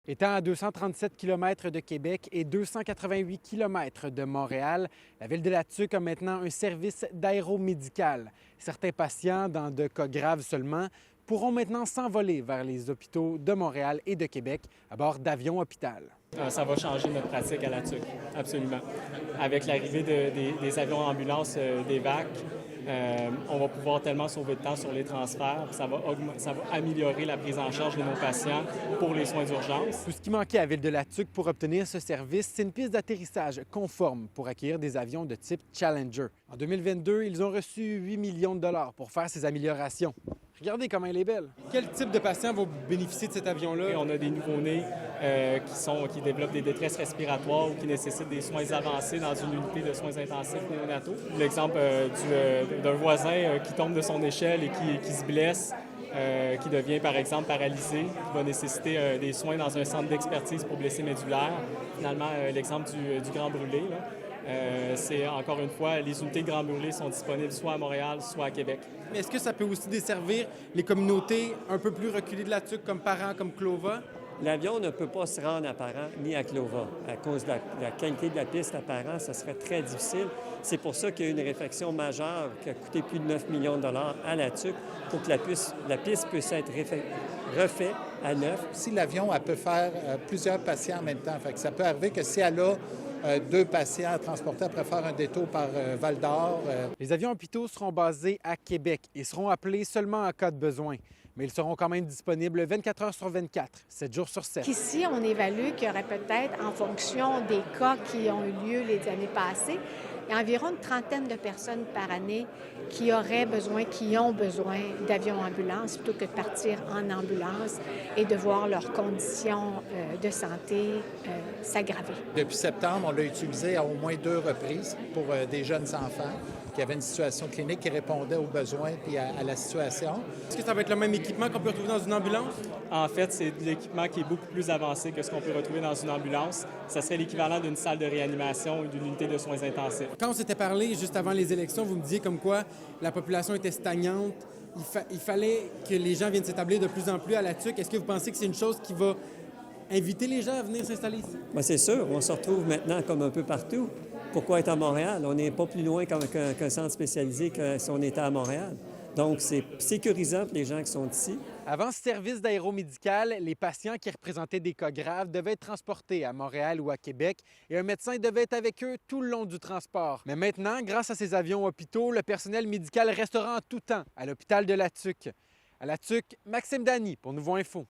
Étant à 237 km de Québec et 288 km de Montréal, la Ville de la Tuque a maintenant un service d'aéromédical. Certains patients, dans de cas graves seulement, pourront maintenant s'envoler vers les hôpitaux de Montréal et de Québec à bord d'avions hôpital. Ça va changer notre pratique à la Tuque, absolument. Avec l'arrivée des avions ambulances d'EVAC, on va pouvoir tellement sauver de temps sur les transferts, ça va améliorer la prise en charge de nos patients pour les soins d'urgence. Tout ce qui manquait à Ville de la Tuque pour obtenir ce service, c'est une piste d'atterrissage conforme pour accueillir des avions de type Challenger. En 2022, ils ont reçu 8 millions de dollars pour faire ces améliorations. Regardez comment elle est belle. Quel type de patient va bénéficier de cet avion-là? Et on a des nouveau-nés qui développent des détresses respiratoires ou qui nécessitent des soins avancés dans une unité de soins intensifs néonataux. L'exemple d'un voisin qui tombe de son échelle et qui se blesse, qui devient par exemple paralysé, qui va nécessiter des soins dans un centre d'expertise pour blessés médulaires. Finalement, l'exemple du Grand Brûlé, là. C'est encore une fois, les unités de Grand Brûlé sont disponibles soit à Montréal, soit à Québec. Mais est-ce que ça peut aussi desservir les communautés un peu plus reculées de la Tuque, comme Parent, comme Clova? L'avion ne peut pas se rendre à Parent ni à Clova. À cause de la qualité de la piste à Parent, ça serait très difficile. C'est pour ça qu'il y a eu une réflexion majeure qui a coûté plus de 9 millions de dollars à la Tuque pour que la piste puisse être refaite à neuf. Si l'avion, elle peut faire plusieurs patients en même temps. Fait que ça peut arriver que si elle a deux patients à transporter après faire un détour par Val-d'Or. Les avions hôpitaux seront basés à Québec et seront appelés seulement en cas de besoin. Mais ils seront quand même disponibles 24 heures sur 24, 7 jours sur 7. Ici, on évalue qu'il y aurait peut-être, en fonction des cas qui ont eu lieu les années passées, il y a environ une trentaine de personnes par année qui ont besoin d'avions-ambulances plutôt que de partir en ambulance et de voir leurs conditions de santé s'aggraver. Depuis septembre, on l'a utilisé à au moins 2 reprises pour des jeunes enfants qui avaient une situation clinique qui répondait aux besoins et à la situation. Est-ce que ça va être le même équipement qu'on peut retrouver dans une ambulance? En fait, c'est de l'équipement qui est beaucoup plus avancé que ce qu'on peut retrouver dans une ambulance. Ça serait l'équivalent d'une salle de réanimation ou d'une unité de soins intensifs. Quand on s'était parlé juste avant les élections, vous me disiez comme quoi la population était stagnante. Il fallait que les gens viennent s'établir de plus en plus à la Tuque. Est-ce que vous pensez que c'est une chose qui va inviter les gens à venir s'installer ici? Bien, c'est sûr, on se retrouve maintenant comme un peu partout. Pourquoi être à Montréal? On n'est pas plus loin qu'un centre spécialisé que si on était à Montréal. Donc, c'est sécurisant pour les gens qui sont ici. Avant ce service d'aéromédical, les patients qui représentaient des cas graves devaient être transportés à Montréal ou à Québec et un médecin devait être avec eux tout le long du transport. Mais maintenant, grâce à ces avions hôpitaux, le personnel médical restera en tout temps à l'hôpital de la Tuque. À la Tuque, Maxime Dany pour Nouveau Info.